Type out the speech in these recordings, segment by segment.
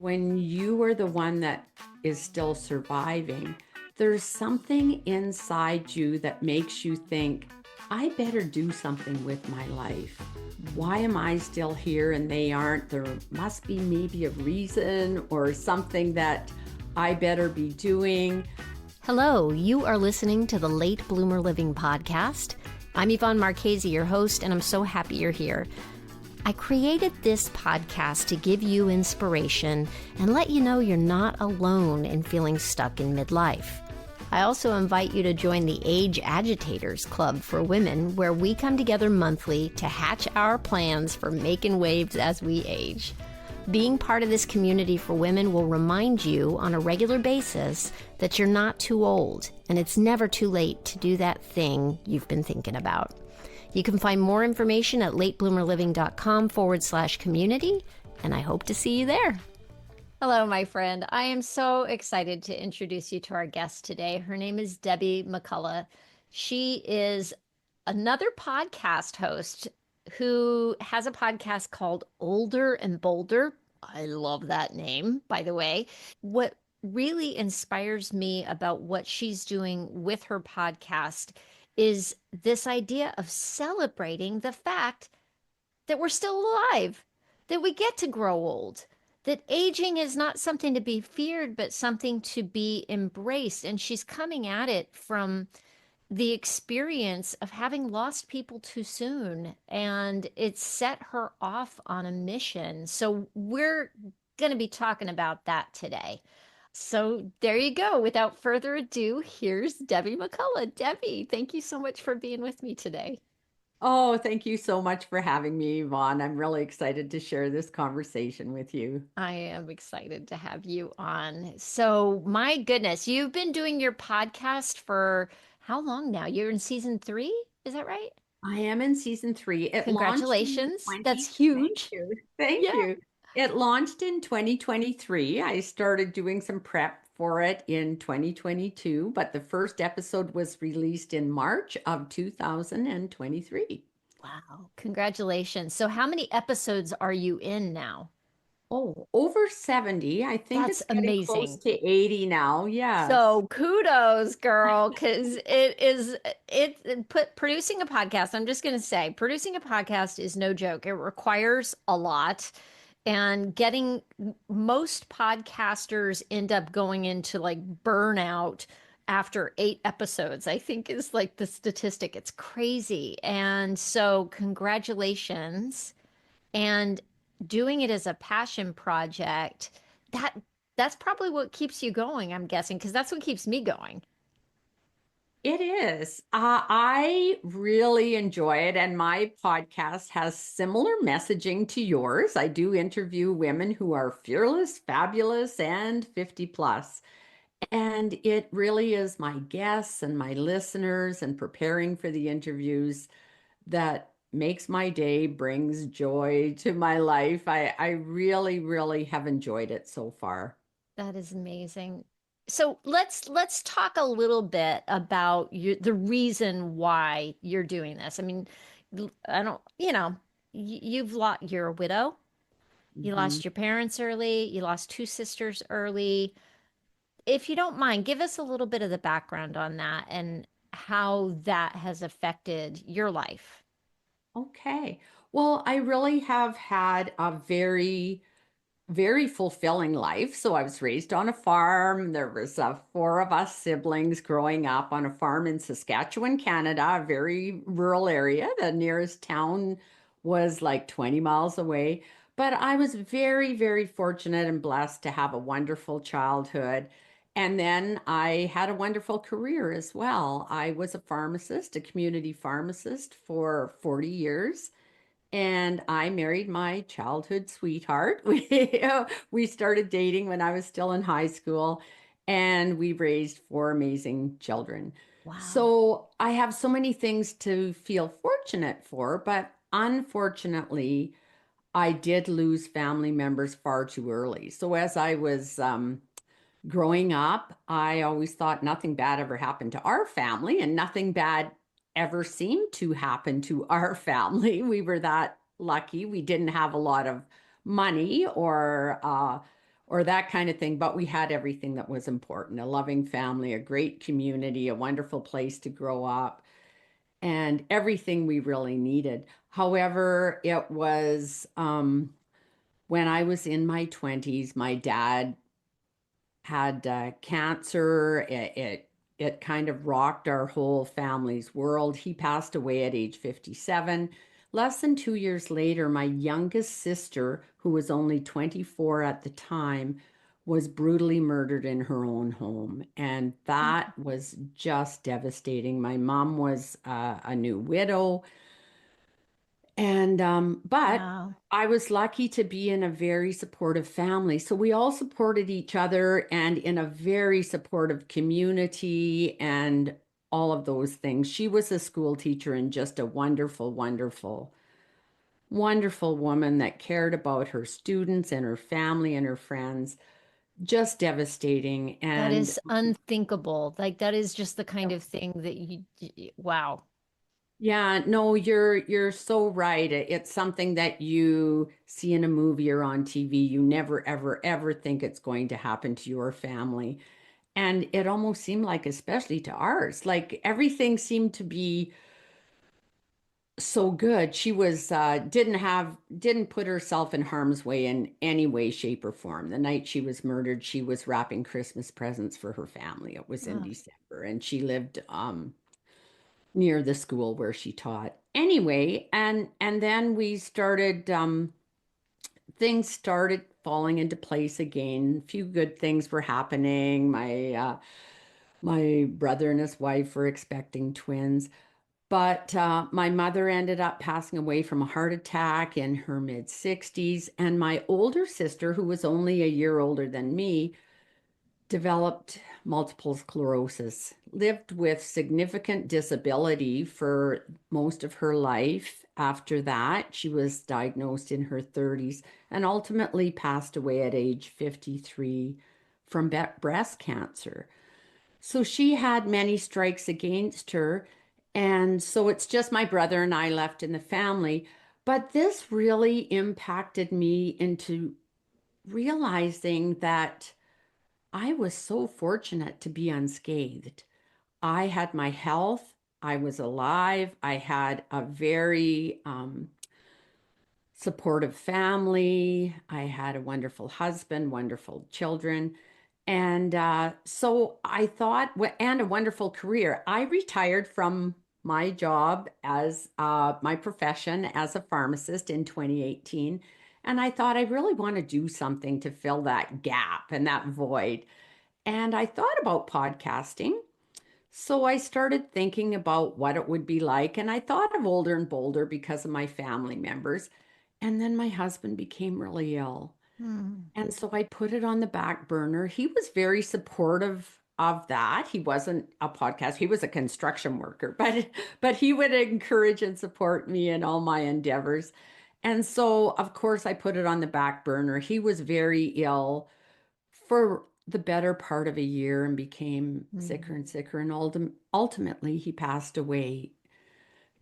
When you are the one that is still surviving, there's something inside you that makes you think, I better do something with my life. Why am I still here and they aren't? There must be maybe a reason or something that I better be doing. Hello, you are listening to the Late Bloomer Living podcast. I'm Yvonne Marchese, your host, and I'm so happy you're here. I created this podcast to give you inspiration and let you know you're not alone in feeling stuck in midlife. I also invite you to join the Age Agitators Club for women, where we come together monthly to hatch our plans for making waves as we age. Being part of this community for women will remind you on a regular basis that you're not too old, and it's never too late to do that thing you've been thinking about. You can find more information at latebloomerliving.com/community, and I hope to see you there. Hello, my friend. I am so excited to introduce you to our guest today. Her name is Debbie McCulloch. She is another podcast host who has a podcast called Older and Bolder. I love that name, by the way. What really inspires me about what she's doing with her podcast is this idea of celebrating the fact that we're still alive, that we get to grow old, that aging is not something to be feared, but something to be embraced. And she's coming at it from the experience of having lost people too soon, and it set her off on a mission. So we're going to be talking about that today. So there you go. Without further ado, here's Debbie McCulloch. Debbie, thank you so much for being with me today. Oh, thank you so much for having me, Yvonne. I'm really excited to share this conversation with you. I am excited to have you on. So, my goodness, you've been doing your podcast for how long now? You're in season 3, is that right? I am in season 3. It launched in Congratulations. 20. That's Thank huge. you. Thank Yeah. you. It launched in 2023. I started doing some prep for it in 2022, but the first episode was released in March of 2023. Wow. Congratulations. So, how many episodes are you in now? Oh, over 70. I think That's it's getting close amazing. to 80 now. Yes. So kudos, girl, because producing a podcast. I'm just going to say, producing a podcast is no joke. It requires a lot, and getting most podcasters end up going into like burnout after 8 episodes. I think is like the statistic. It's crazy, and so congratulations and doing it as a passion project, that that's probably what keeps you going, I'm guessing, because that's what keeps me going. It is. I really enjoy it, and my podcast has similar messaging to yours. I do interview women who are fearless, fabulous, and 50 plus. And it really is my guests and my listeners and preparing for the interviews that makes my day, brings joy to my life. I really, really have enjoyed it so far. That is amazing. So let's talk a little bit about the reason why you're doing this. I mean, I don't, you've lost, you're a widow. You Mhm. lost your parents early. You lost two sisters early. If you don't mind, give us a little bit of the background on that and how that has affected your life. Okay. Well, I really have had a very fulfilling life. So I was raised on a farm. There was four of us siblings growing up on a farm in Saskatchewan, Canada, a very rural area. The nearest town was like 20 miles away. But I was very fortunate and blessed to have a wonderful childhood. And then I had a wonderful career as well. I was a pharmacist, a community pharmacist for 40 years. And I married my childhood sweetheart. We started dating when I was still in high school, and we raised four amazing children. Wow. So I have so many things to feel fortunate for, but unfortunately, I did lose family members far too early. So as I was growing up, I always thought nothing bad ever happened to our family, and nothing bad ever seemed to happen to our family. We were that lucky. We didn't have a lot of money or or that kind of thing, but we had everything that was important, a loving family, a great community, a wonderful place to grow up, and everything we really needed. However, it was when I was in my 20s, my dad had cancer. It kind of rocked our whole family's world. He passed away at age 57. Less than 2 years later, my youngest sister, who was only 24 at the time, was brutally murdered in her own home. And that was just devastating. My mom was a new widow. But Wow. I was lucky to be in a very supportive family. So we all supported each other and in a very supportive community and all of those things. She was a school teacher and just a wonderful, wonderful, wonderful woman that cared about her students and her family and her friends. Just devastating. That And is unthinkable. Like that is just the kind of thing that wow. yeah, no, you're so right. It's something that you see in a movie or on TV. You never, ever, ever think it's going to happen to your family. And it almost seemed like, especially to ours, like everything seemed to be so good. She was didn't put herself in harm's way in any way, shape, or form. The night she was murdered, she was wrapping Christmas presents for her family. It was in Oh, December, and she lived near the school where she taught. Anyway, and then we started things started falling into place again. A few good things were happening. My brother and his wife were expecting twins. But my mother ended up passing away from a heart attack in her mid 60s. And my older sister, who was only a year older than me, developed multiple sclerosis, lived with significant disability for most of her life. After that, she was diagnosed in her 30s and ultimately passed away at age 53 from breast cancer. So she had many strikes against her. And so it's just my brother and I left in the family. But this really impacted me into realizing that I was so fortunate to be unscathed. I had my health, I was alive, I had a very supportive family, I had a wonderful husband, wonderful children. And so I thought, and a wonderful career. I retired from my job as my profession as a pharmacist in 2018. And I thought I really want to do something to fill that gap and that void. And I thought about podcasting. So I started thinking about what it would be like. And I thought of Older and Bolder because of my family members. And then my husband became really ill. hmm. And so I put it on the back burner. He was very supportive of that. He wasn't a podcast, he was a construction worker, but he would encourage and support me in all my endeavors. And so of course I put it on the back burner. He was very ill for the better part of a year and became sicker Hmm. and sicker. And ultimately, he passed away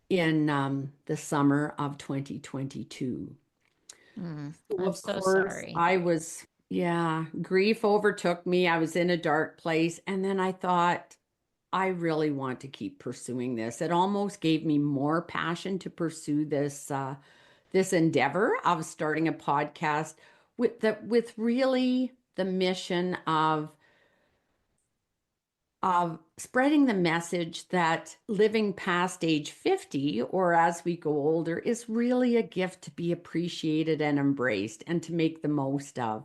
in the summer of 2022. Hmm. So, I'm of so course, sorry. yeah, grief overtook me. I was in a dark place. And then I thought, I really want to keep pursuing this. It almost gave me more passion to pursue this endeavor of starting a podcast with really the mission of spreading the message that living past age 50 or as we go older is really a gift to be appreciated and embraced and to make the most of.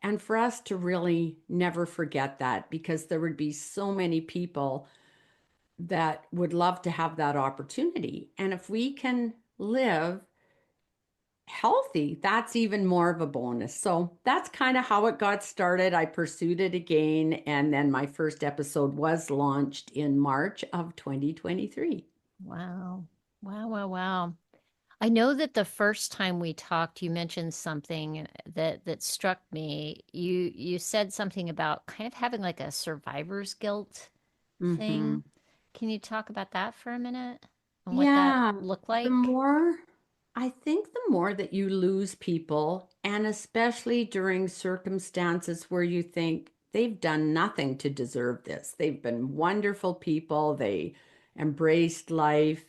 And for us to really never forget that because there would be so many people that would love to have that opportunity. And if we can live healthy, that's even more of a bonus. So that's kind of how it got started. I pursued it again, and then my first episode was launched in March of 2023. Wow. Wow, wow, wow. I know that the first time we talked, you mentioned something that struck me. You said something about kind of having like a survivor's guilt thing. Hmm. Can you talk about that for a minute and what that Yeah, looked the like? more I think the more that you lose people, and especially during circumstances where you think they've done nothing to deserve this, they've been wonderful people, they embraced life.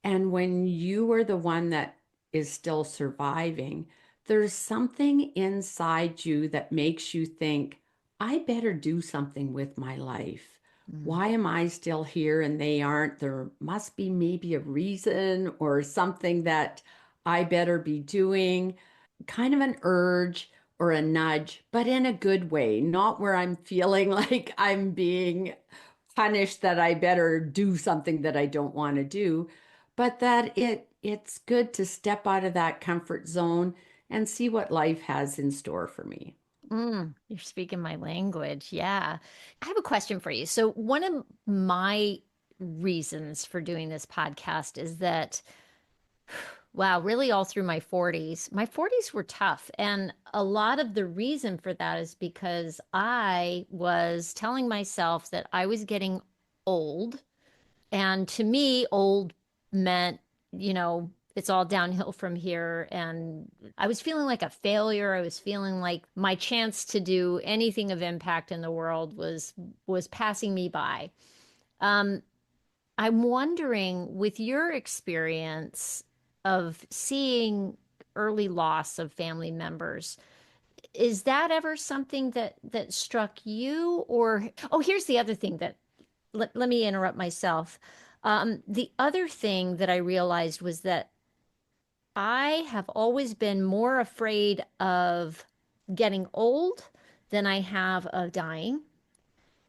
And when you are the one that is still surviving, there's something inside you that makes you think, I better do something with my life. Mm. Why am I still here and they aren't? There must be maybe a reason or something that I better be doing. Kind of an urge or a nudge, but in a good way, not where I'm feeling like I'm being punished that I better do something that I don't want to do, but that it's good to step out of that comfort zone and see what life has in store for me. You're speaking my language. Yeah. I have a question for you. So, one of my reasons for doing this podcast is that, wow, really all through my 40s were tough. And a lot of the reason for that is because I was telling myself that I was getting old. And to me, old meant, it's all downhill from here. And I was feeling like a failure. I was feeling like my chance to do anything of impact in the world was passing me by. Um, I'm wondering, with your experience of seeing early loss of family members, is that ever something that struck you? Or, oh, here's the other thing that let me interrupt myself. The other thing that I realized was that I have always been more afraid of getting old than I have of dying.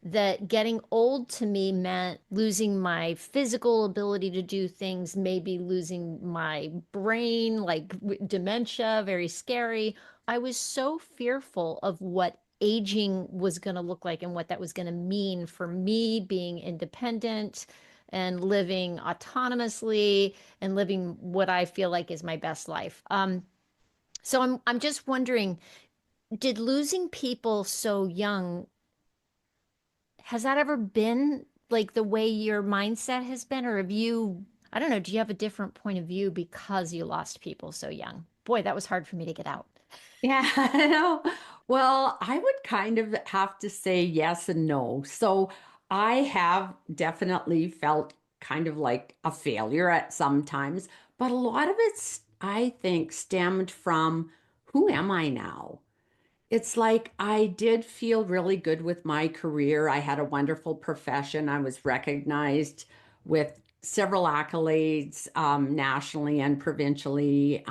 That getting old to me meant losing my physical ability to do things, maybe losing my brain, like dementia, very scary. I was so fearful of what aging was going to look like and what that was going to mean for me being independent and living autonomously and living what I feel like is my best life. So I'm just wondering, did losing people so young, has that ever been like the way your mindset has been? Or have you, I don't know, do you have a different point of view because you lost people so young? Boy, that was hard for me to get out. Yeah, I know. Well, I would kind of have to say yes and no. So I have definitely felt kind of like a failure at some times, but a lot of it's, I think, stemmed from who am I now? It's like I did feel really good with my career. I had a wonderful profession. I was recognized with several accolades nationally and provincially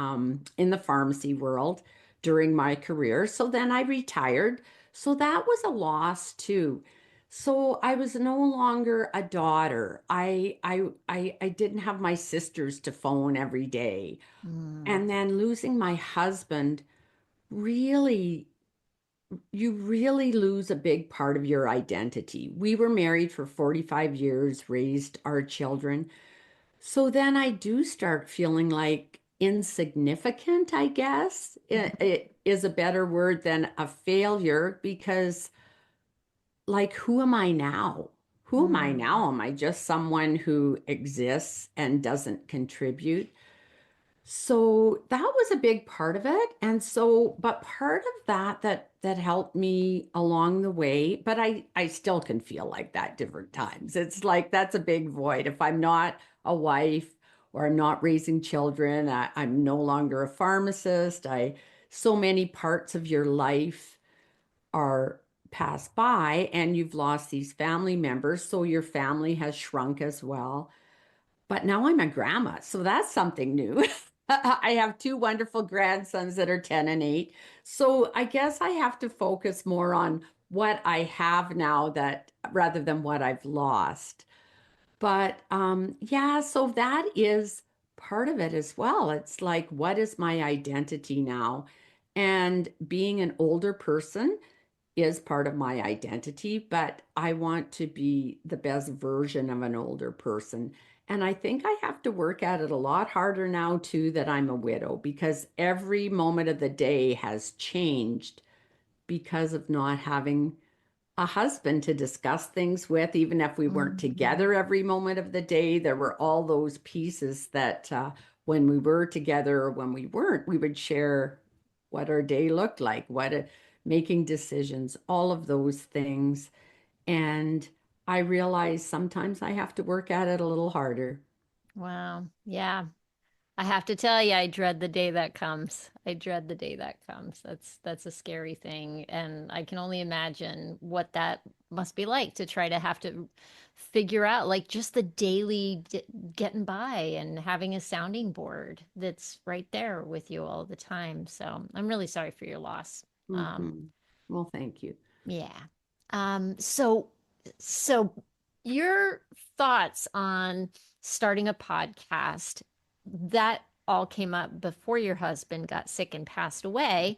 in the pharmacy world during my career. So then I retired. So that was a loss too. So I was no longer a daughter. I didn't have my sisters to phone every day. Mm, And then losing my husband really you really lose a big part of your identity. We were married for 45 years, raised our children. So then I do start feeling like insignificant, I guess. It is a better word than a failure because, like, who am I now? Who am I mm, now? Am I just someone who exists and doesn't contribute? So that was a big part of it. And so, but part of that helped me along the way, but I still can feel like that different times. It's like that's a big void. If I'm not a wife or I'm not raising children, I'm no longer a pharmacist. I so many parts of your life are passed by and you've lost these family members. So your family has shrunk as well. But now I'm a grandma, so that's something new. I have two wonderful grandsons that are 10 and 8. So I guess I have to focus more on what I have now that rather than what I've lost. But yeah, so that is part of it as well. It's like, what is my identity now? And being an older person is part of my identity, but I want to be the best version of an older person. And I think I have to work at it a lot harder now, too, that I'm a widow because every moment of the day has changed because of not having a husband to discuss things with. Even if we weren't mm. together every moment of the day, there were all those pieces that when we were together or when we weren't, we would share what our day looked like, making decisions, all of those things. And I realize sometimes I have to work at it a little harder. Wow. Yeah. I have to tell you, I dread the day that comes. I dread the day that comes. That's a scary thing, and I can only imagine what that must be like to try to have to figure out like just the daily getting by and having a sounding board that's right there with you all the time. So I'm really sorry for your loss. Um, Hmm. Well, thank you. yeah. So your thoughts on starting a podcast, that all came up before your husband got sick and passed away.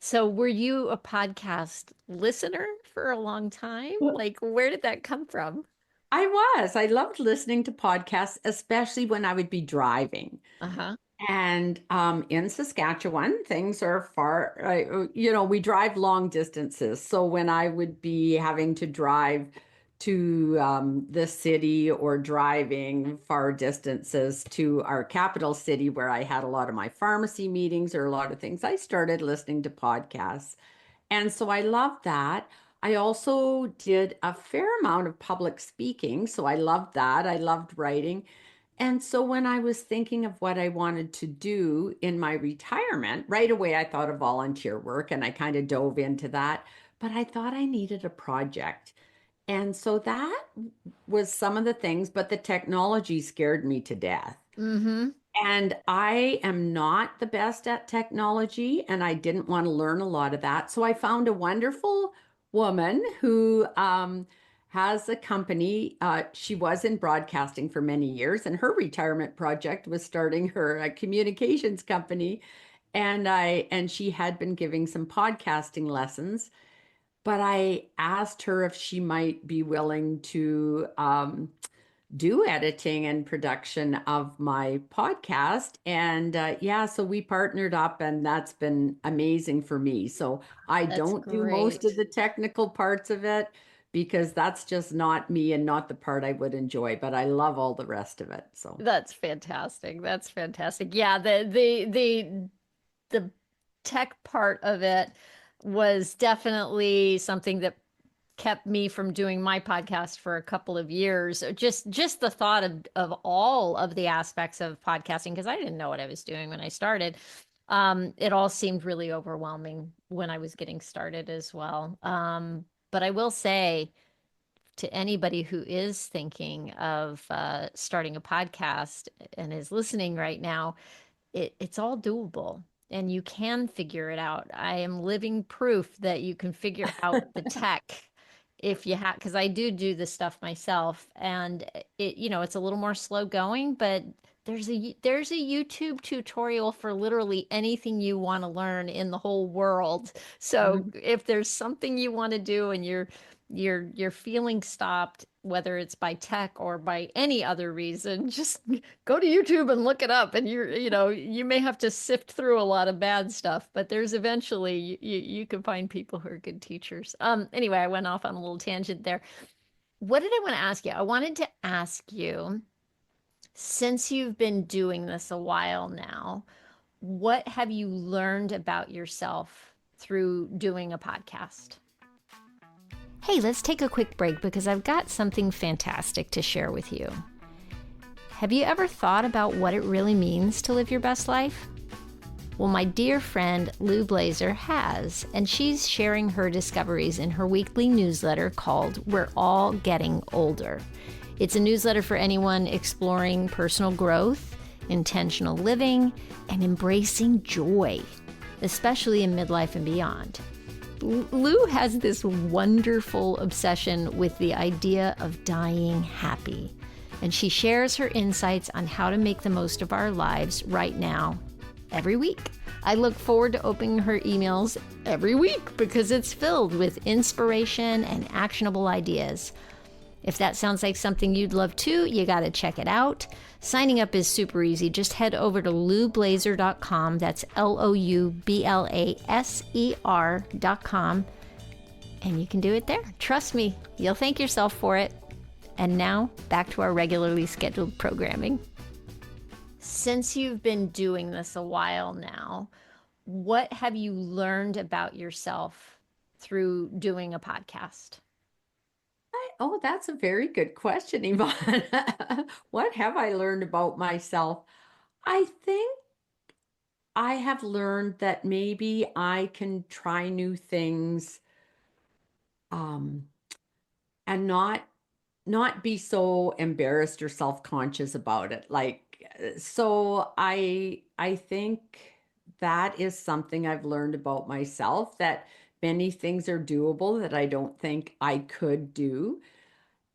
So were you a podcast listener for a long time? Like, where did that come from? I was. I loved listening to podcasts, especially when I would be driving. Uh-huh. And in Saskatchewan, things are far, we drive long distances. So when I would be having to drive to the city or driving far distances to our capital city where I had a lot of my pharmacy meetings or a lot of things, I started listening to podcasts. And so I loved that. I also did a fair amount of public speaking. So I loved that. I loved writing. And so when I was thinking of what I wanted to do in my retirement, right away I thought of volunteer work and I kind of dove into that. But I thought I needed a project. And so that was some of the things, but the technology scared me to death. Mm-hmm. And I am not the best at technology, and I didn't want to learn a lot of that. So I found a wonderful woman who has a company. She was in broadcasting for many years, and her retirement project was starting her communications company. And she had been giving some podcasting lessons, but I asked her if she might be willing to do editing and production of my podcast. And yeah, so we partnered up, and that's been amazing for me. So I That's don't do most of great. the technical parts of it because that's just not me and not the part I would enjoy, but I love all the rest of it. So, That's fantastic. That's fantastic. Yeah, the tech part of it was definitely something that kept me from doing my podcast for a couple of years. Just the thought of all of the aspects of podcasting, because I didn't know what I was doing when I started. It all seemed really overwhelming when I was getting started as well. But I will say to anybody who is thinking of starting a podcast and is listening right now, it's all doable and you can figure it out. I am living proof that you can figure out the tech if you have, because I do this stuff myself, and it's a little more slow going, but there's a YouTube tutorial for literally anything you want to learn in the whole world. So mhm. if there's something you want to do and you're feeling stopped, whether it's by tech or by any other reason, just go to YouTube and look it up. And you may have to sift through a lot of bad stuff, but there's eventually you can find people who are good teachers. Anyway, I went off on a little tangent there. What did I want to ask you? I wanted to ask you, since you've been doing this a while now, what have you learned about yourself through doing a podcast? Hey, let's take a quick break because I've got something fantastic to share with you. Have you ever thought about what it really means to live your best life? Well, my dear friend Lou Blazer has, and she's sharing her discoveries in her weekly newsletter called We're All Getting Older. It's a newsletter for anyone exploring personal growth, intentional living, and embracing joy, especially in midlife and beyond. Lou has this wonderful obsession with the idea of dying happy, and she shares her insights on how to make the most of our lives right now, every week. I look forward to opening her emails every week because it's filled with inspiration and actionable ideas. If that sounds like something you'd love too, you got to check it out. Signing up is super easy. Just head over to loublazer.com. That's LOUBLASER.com. And you can do it there. Trust me, you'll thank yourself for it. And now, back to our regularly scheduled programming. Since you've been doing this a while now, what have you learned about yourself through doing a podcast? Oh, that's a very good question, Yvonne. What have I learned about myself? I think I have learned that maybe I can try new things, um, and not be so embarrassed or self-conscious about it. So I think that is something I've learned about myself, that many things are doable that I don't think I could do.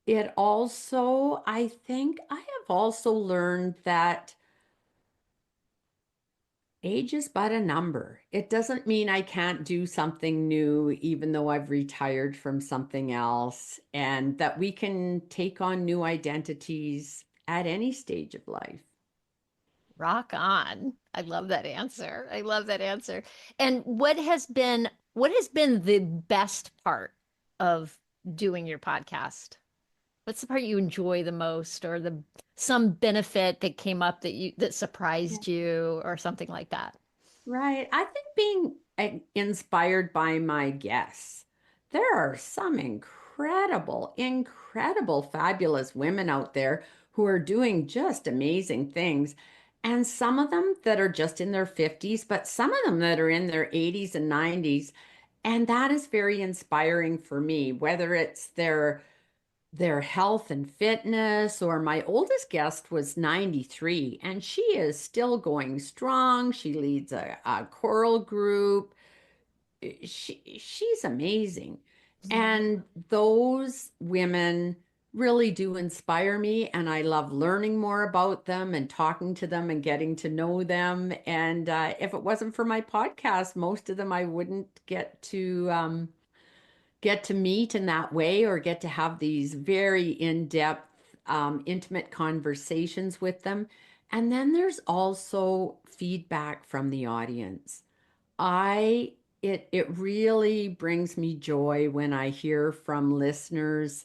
It also, I think I have also learned that age is but a number. It doesn't mean I can't do something new, even though I've retired from something else, and that we can take on new identities at any stage of life. Rock on. I love that answer. I love that answer. And what has been the best part of doing your podcast? What's the part you enjoy the most, or the some benefit that came up that surprised you or something like that? Right. I think being inspired by my guests. There are some incredible, fabulous women out there who are doing just amazing things. And some of them that are just in their 50s, but some of them that are in their 80s and 90s. And that is very inspiring for me, whether it's their health and fitness, or my oldest guest was 93 and she is still going strong. She leads a choral group. She's amazing. And those women really do inspire me, and I love learning more about them and talking to them and getting to know them. And if it wasn't for my podcast, most of them I wouldn't get to meet in that way, or get to have these very in-depth, intimate conversations with them. And then there's also feedback from the audience. I it really brings me joy when I hear from listeners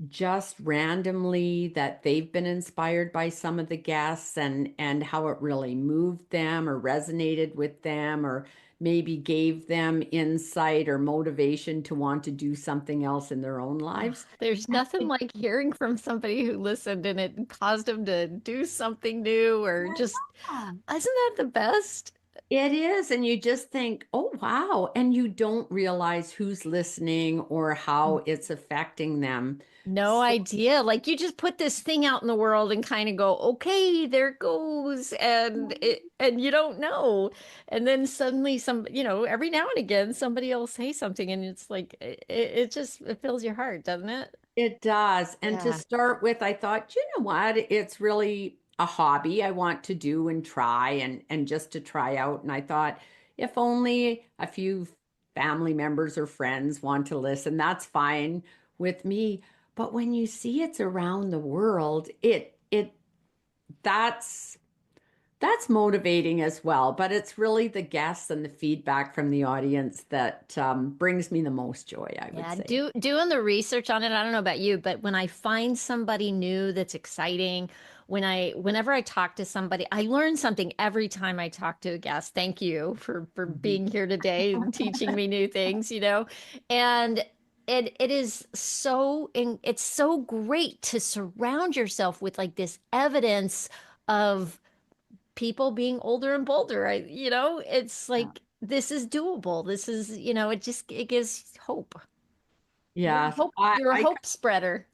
just randomly that they've been inspired by some of the guests, and how it really moved them or resonated with them, or maybe gave them insight or motivation to want to do something else in their own Ah, lives. there's nothing like hearing from somebody who listened and it caused them to do something new, or just, Yeah. isn't that the best? It is, and you just think, oh wow, and you don't realize who's listening or how it's affecting them. No So idea. Like, you just put this thing out in the world and kind of go, okay, there it goes. And you don't know. And then suddenly every now and again somebody will say something and it's like it just it fills your heart, doesn't it? it does. And to Yeah. start with, I thought, you know what? It's really a hobby I want to do and try, and just to try out. And I thought, if only a few family members or friends want to listen, that's fine with me. But when you see it's around the world, it that's that's motivating as well. But it's really the guests and the feedback from the audience that brings me the most joy, I would Yeah, say. doing the research on it, I don't know about you, but when I find somebody new that's exciting, whenever I talk to somebody, I learn something every time I talk to a guest. Thank you for Mhm. being here today and teaching me new things. And it's so great to surround yourself with like this evidence of people being older and bolder. It's like this is doable. It gives hope. Yes, You're a hope spreader.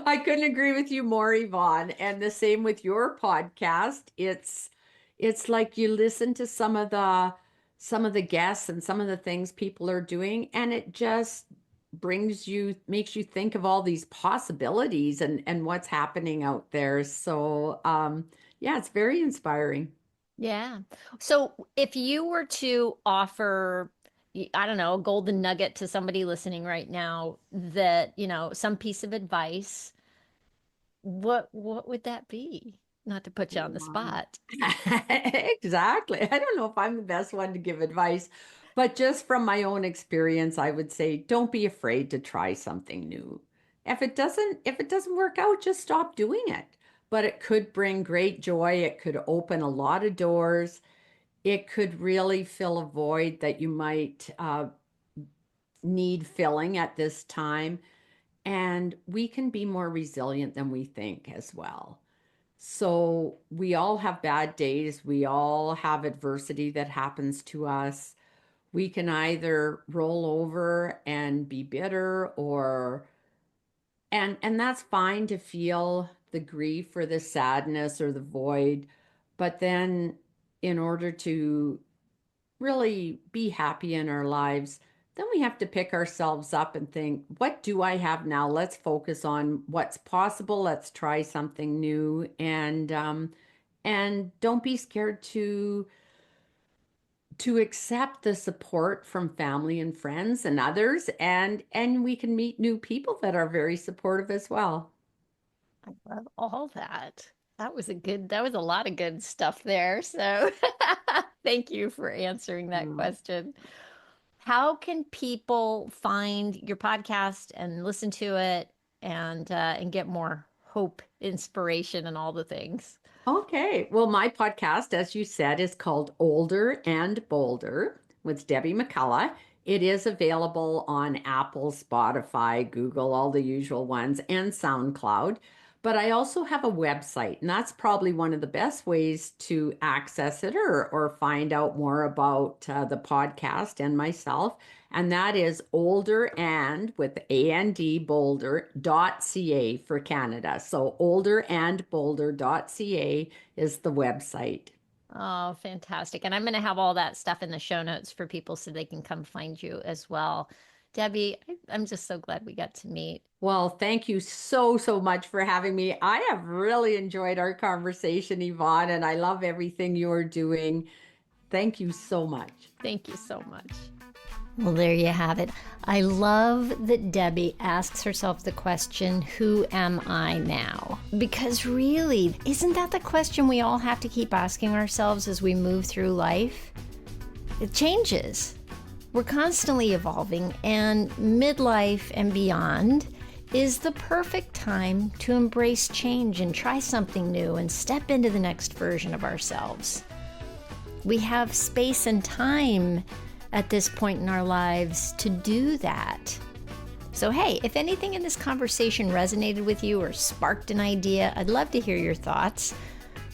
I couldn't agree with you more, Yvonne. And the same with your podcast. It's like you listen to some of the guests and some of the things people are doing, and it just makes you think of all these possibilities and what's happening out there. So yeah, it's very inspiring. Yeah. So if you were to offer, I don't know, a golden nugget to somebody listening right now some piece of advice, what would that be? Not to put you on the Wow. spot. Exactly. I don't know if I'm the best one to give advice, but just from my own experience, I would say don't be afraid to try something new. If it doesn't work out, just stop doing it. but it could bring great joy. It could open a lot of doors. It could really fill a void that you might need filling at this time. And we can be more resilient than we think as well. So we all have bad days. We all have adversity that happens to us. We can either roll over and be bitter or and that's fine to feel the grief or the sadness or the void. But then in order to really be happy in our lives, then we have to pick ourselves up and think, what do I have now? Let's focus on what's possible. Let's try something new, and don't be scared to accept the support from family and friends and others, and we can meet new people that are very supportive as well. I love all that. That was a lot of good stuff there. So thank you for answering that Mm. question. How can people find your podcast and listen to it and get more hope, inspiration, and all the things? Okay. Well, my podcast, as you said, is called Older and Bolder with Debbie McCulloch. It is available on Apple, Spotify, Google, all the usual ones, and SoundCloud. But I also have a website, and that's probably one of the best ways to access it or find out more about the podcast and myself. And that is older and with AND boulder.ca for Canada. So olderandboulder.ca is the website. Oh, fantastic. And I'm going to have all that stuff in the show notes for people so they can come find you as well. Debbie, I'm just so glad we got to meet. Well, thank you so, so much for having me. I have really enjoyed our conversation, Yvonne, and I love everything you're doing. Thank you so much. Thank you so much. Well, there you have it. I love that Debbie asks herself the question, who am I now? Because really, isn't that the question we all have to keep asking ourselves as we move through life? It changes. We're constantly evolving, and midlife and beyond is the perfect time to embrace change and try something new and step into the next version of ourselves. We have space and time at this point in our lives to do that. So, hey, if anything in this conversation resonated with you or sparked an idea, I'd love to hear your thoughts.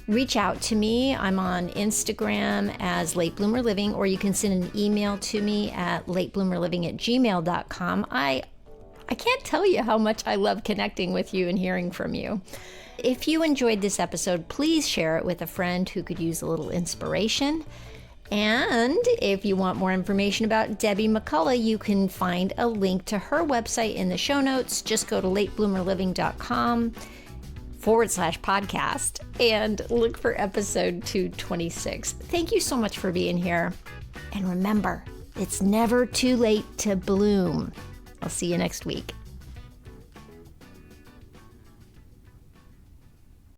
Reach out to me. I'm on Instagram as Late Bloomer Living, or you can send an email to me at latebloomerliving@gmail.com. I can't tell you how much I love connecting with you and hearing from you. If you enjoyed this episode, please share it with a friend who could use a little inspiration. And if you want more information about Debbie McCulloch, you can find a link to her website in the show notes. Just go to latebloomerliving.com/podcast and look for episode 226. Thank you so much for being here. And remember, it's never too late to bloom. I'll see you next week.